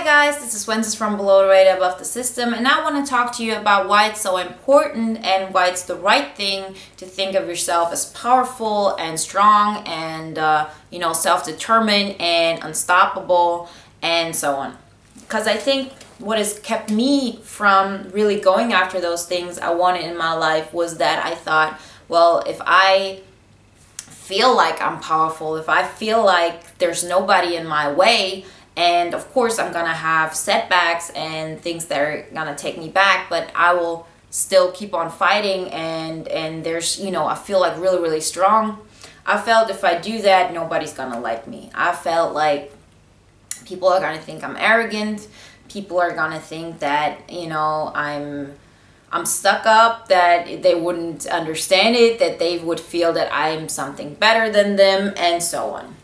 Hi guys, this is Wenzes from Below the Radar Above the System, and I want to talk to you about why it's so important and why it's the right thing to think of yourself as powerful and strong and self-determined and unstoppable and so on. Because I think what has kept me from really going after those things I wanted in my life was that I thought, well, if I feel like I'm powerful, if I feel like there's nobody in my way, and of course I'm gonna have setbacks and things that are gonna take me back, but I will still keep on fighting, and there's, I feel like really strong. I felt if I do that, nobody's gonna like me. I felt like people are gonna think I'm arrogant. People are gonna think that I'm stuck up, that they wouldn't understand it, that they would feel that I'm something better than them, and so on.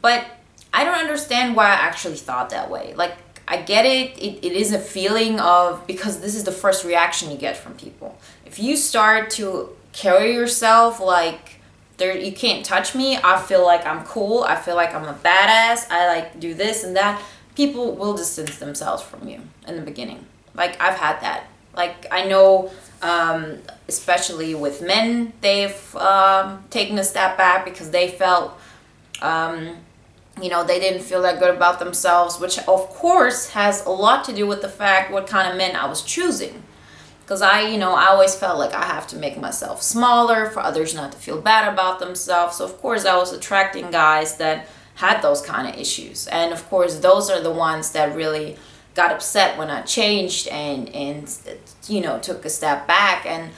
But I don't understand why I actually thought that way. Like, I get it. It is a feeling of, because this is the first reaction you get from people. If you start to carry yourself like, you can't touch me, I feel like I'm cool, I feel like I'm a badass, I like do this and that, people will distance themselves from you in the beginning. Like, I've had that. Like, I know, especially with men, they've taken a step back because they felt, they didn't feel that good about themselves, which of course has a lot to do with the fact what kind of men I was choosing. Because I always felt like I have to make myself smaller for others not to feel bad about themselves. So of course I was attracting guys that had those kind of issues. And of course those are the ones that really got upset when I changed and took a step back and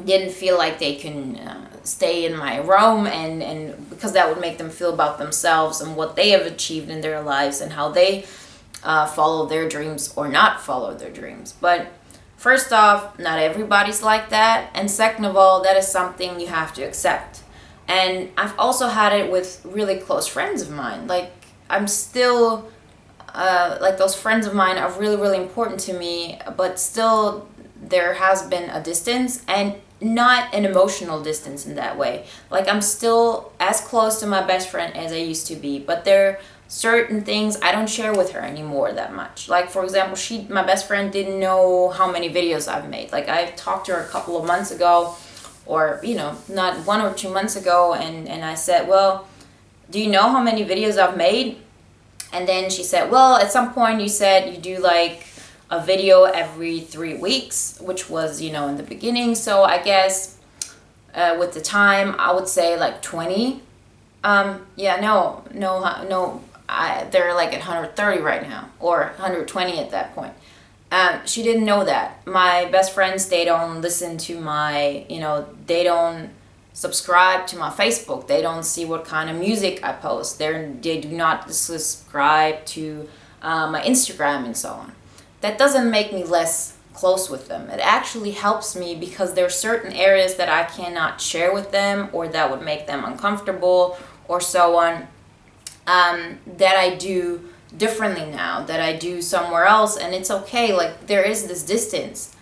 didn't feel like they can stay in my realm, and because that would make them feel about themselves and what they have achieved in their lives and how they follow their dreams or not follow their dreams. But first off, not everybody's like that, and second of all, that is something you have to accept. And I've also had it with really close friends of mine. Like, I'm still like, those friends of mine are really important to me, but still there has been a distance, and not an emotional distance in that way. Like, I'm still as close to my best friend as I used to be, but there are certain things I don't share with her anymore that much. Like, for example, my best friend didn't know how many videos I've made. Like, I talked to her a couple of months ago, or not 1 or 2 months ago, and I said, well, do you know how many videos I've made? And then she said, well, at some point you said you do like a video every 3 weeks, which was, in the beginning. So I guess with the time, I would say like 20. They're like at 130 right now, or 120 at that point. She didn't know that. My best friends, they don't listen to my, they don't subscribe to my Facebook. They don't see what kind of music I post. They do not subscribe to my Instagram and so on. That doesn't make me less close with them. It actually helps me, because there are certain areas that I cannot share with them, or that would make them uncomfortable or so on, that I do differently now, that I do somewhere else, and it's okay. Like, there is this distance.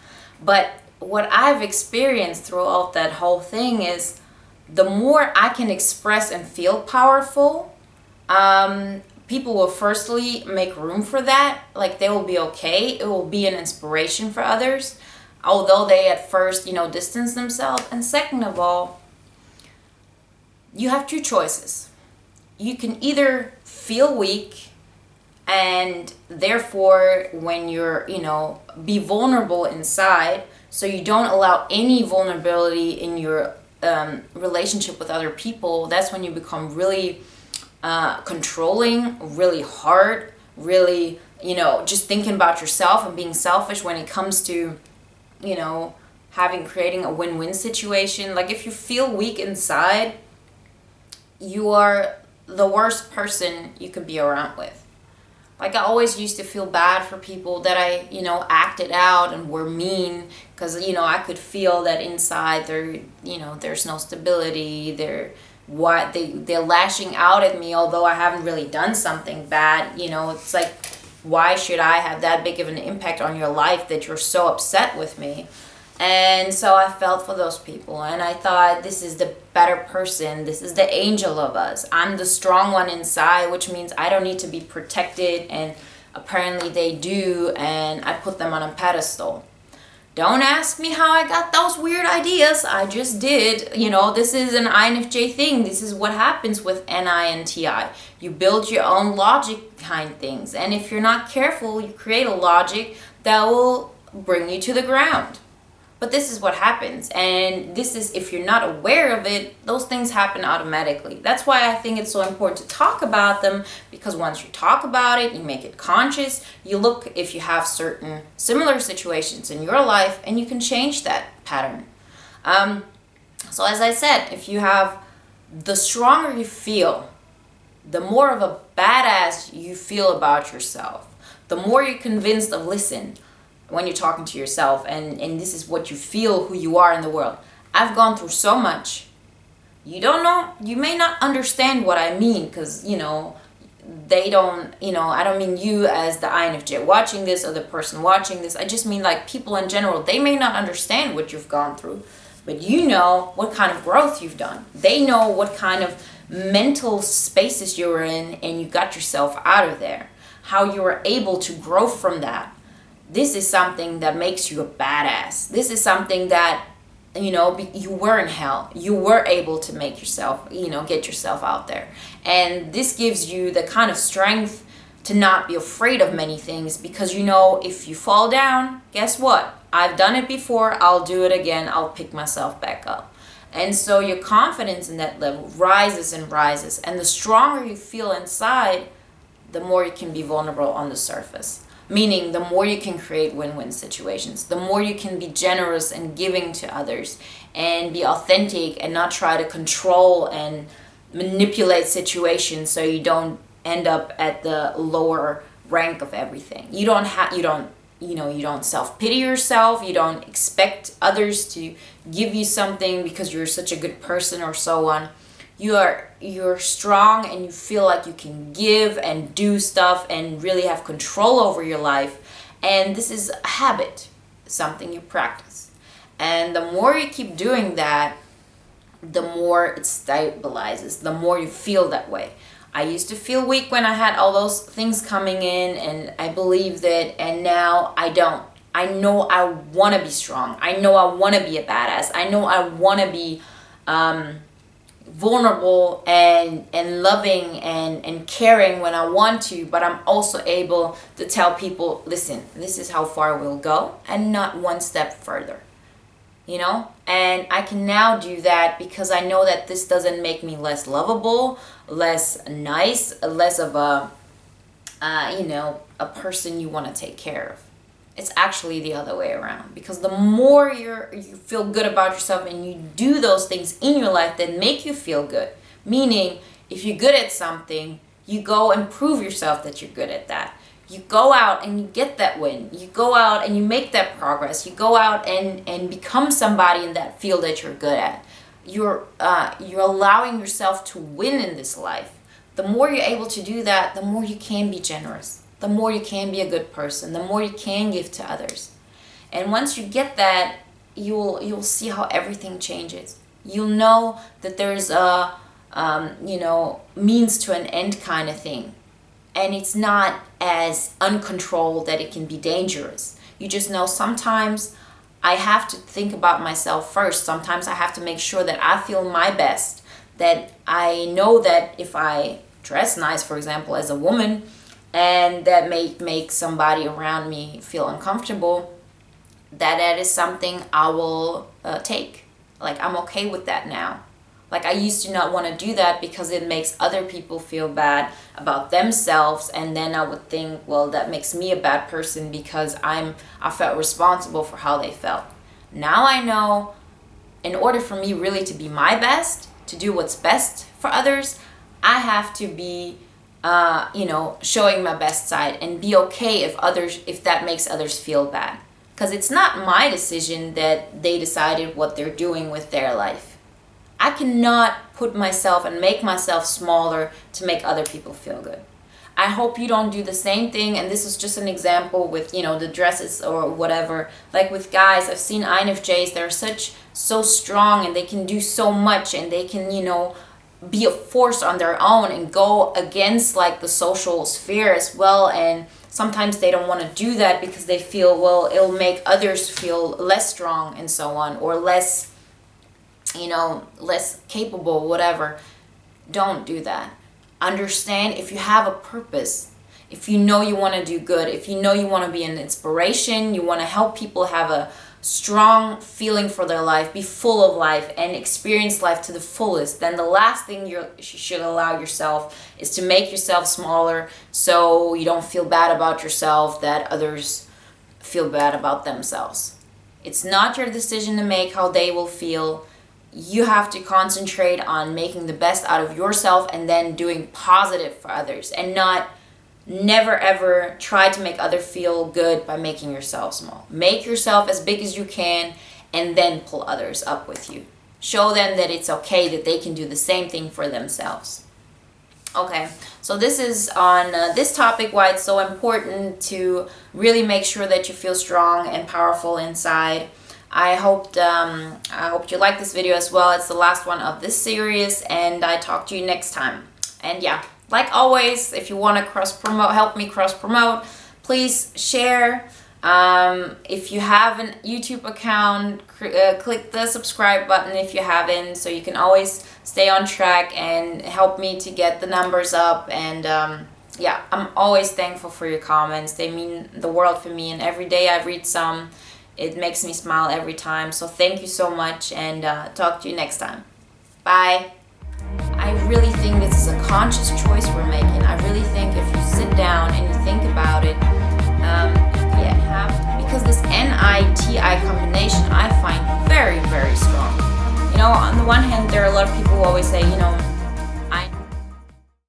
But what I've experienced throughout that whole thing is, the more I can express and feel powerful, people will firstly make room for that. Like, they will be okay. It will be an inspiration for others, although they at first, distance themselves. And second of all, you have two choices. You can either feel weak, and therefore when you're, be vulnerable inside, so you don't allow any vulnerability in your relationship with other people. That's when you become really controlling, really hard, really, just thinking about yourself and being selfish when it comes to, creating a win-win situation. Like, if you feel weak inside, you are the worst person you could be around with. Like, I always used to feel bad for people that I, acted out and were mean, because, I could feel that inside there's no stability. They're lashing out at me, although I haven't really done something bad. It's like, why should I have that big of an impact on your life that you're so upset with me? And so I felt for those people, and I thought, this is the better person, this is the angel of us, I'm the strong one inside, which means I don't need to be protected, and apparently they do, and I put them on a pedestal. Don't ask me how I got those weird ideas, I just did. This is an INFJ thing, this is what happens with NINTI. You build your own logic behind things, and if you're not careful, you create a logic that will bring you to the ground. But this is what happens, and this is, if you're not aware of it, those things happen automatically. That's why I think it's so important to talk about them, because once you talk about it, you make it conscious, you look if you have certain similar situations in your life, and you can change that pattern. So as I said, if you have, the stronger you feel, the more of a badass you feel about yourself, the more you're convinced of, listen, when you're talking to yourself, and this is what you feel, who you are in the world. I've gone through so much. You don't know, you may not understand what I mean, because, they don't, I don't mean you as the INFJ watching this or the person watching this. I just mean like people in general. They may not understand what you've gone through, but you know what kind of growth you've done. They know what kind of mental spaces you were in, and you got yourself out of there. How you were able to grow from that. This is something that makes you a badass. This is something that, you were in hell. You were able to make yourself, get yourself out there. And this gives you the kind of strength to not be afraid of many things, because if you fall down, guess what? I've done it before, I'll do it again, I'll pick myself back up. And so your confidence in that level rises and rises. And the stronger you feel inside, the more you can be vulnerable on the surface. Meaning, the more you can create win-win situations, the more you can be generous and giving to others, and be authentic and not try to control and manipulate situations so you don't end up at the lower rank of everything. You don't self-pity yourself, you don't expect others to give you something because you're such a good person or so on. You're strong, and you feel like you can give and do stuff and really have control over your life. And this is a habit, something you practice. And the more you keep doing that, the more it stabilizes, the more you feel that way. I used to feel weak when I had all those things coming in, and I believed it, and now I don't. I know I want to be strong. I know I want to be a badass. I know I want to be vulnerable and loving and caring when I want to, but I'm also able to tell people, listen, this is how far we'll go, and not one step further. And I can now do that because I know that this doesn't make me less lovable, less nice, less of a person you want to take care of. It's actually the other way around, because the more you feel good about yourself and you do those things in your life that make you feel good, meaning if you're good at something, you go and prove yourself that you're good at that. You go out and you get that win. You go out and you make that progress. You go out and become somebody in that field that you're good at. You're allowing yourself to win in this life. The more you're able to do that, the more you can be generous. The more you can be a good person, the more you can give to others. And once you get that, you'll see how everything changes. You'll know that there's a means to an end kind of thing. And it's not as uncontrolled that it can be dangerous. You just know sometimes I have to think about myself first. Sometimes I have to make sure that I feel my best. That I know that if I dress nice, for example, as a woman, and that may make somebody around me feel uncomfortable, that is something I will take. Like, I'm okay with that now. Like, I used to not want to do that because it makes other people feel bad about themselves, and then I would think, well, that makes me a bad person because I felt responsible for how they felt. Now I know, in order for me really to be my best, to do what's best for others, I have to be showing my best side and be okay if that makes others feel bad. Because it's not my decision that they decided what they're doing with their life. I cannot put myself and make myself smaller to make other people feel good. I hope you don't do the same thing. And this is just an example with, the dresses or whatever. Like with guys, I've seen INFJs, they're so strong, and they can do so much, and they can, be a force on their own and go against like the social sphere as well. And sometimes they don't want to do that because they feel, well, it'll make others feel less strong and so on, or less, less capable, whatever. Don't do that. Understand, if you have a purpose, if you know you want to do good, if you know you want to be an inspiration, you want to help people have a strong feeling for their life, be full of life, and experience life to the fullest, then the last thing you should allow yourself is to make yourself smaller, so you don't feel bad about yourself that others feel bad about themselves. It's not your decision to make how they will feel. You have to concentrate on making the best out of yourself and then doing positive for others, and never ever try to make others feel good by making yourself small. Make yourself as big as you can, and then pull others up with you. Show them that it's okay, that they can do the same thing for themselves. Okay, so this is on this topic, why it's so important to really make sure that you feel strong and powerful inside. I hope you like this video as well. It's the last one of this series, and I talk to you next time. And yeah, like always, if you want to help me cross promote, please share. If you have a YouTube account, click the subscribe button if you haven't, so you can always stay on track and help me to get the numbers up. And yeah, I'm always thankful for your comments. They mean the world for me, and every day I read some. It makes me smile every time. So thank you so much, and talk to you next time. Bye. I really think this is a conscious choice we're making. I really think if you sit down and you think about it, because this NITI combination I find very, very strong. On the one hand, there are a lot of people who always say,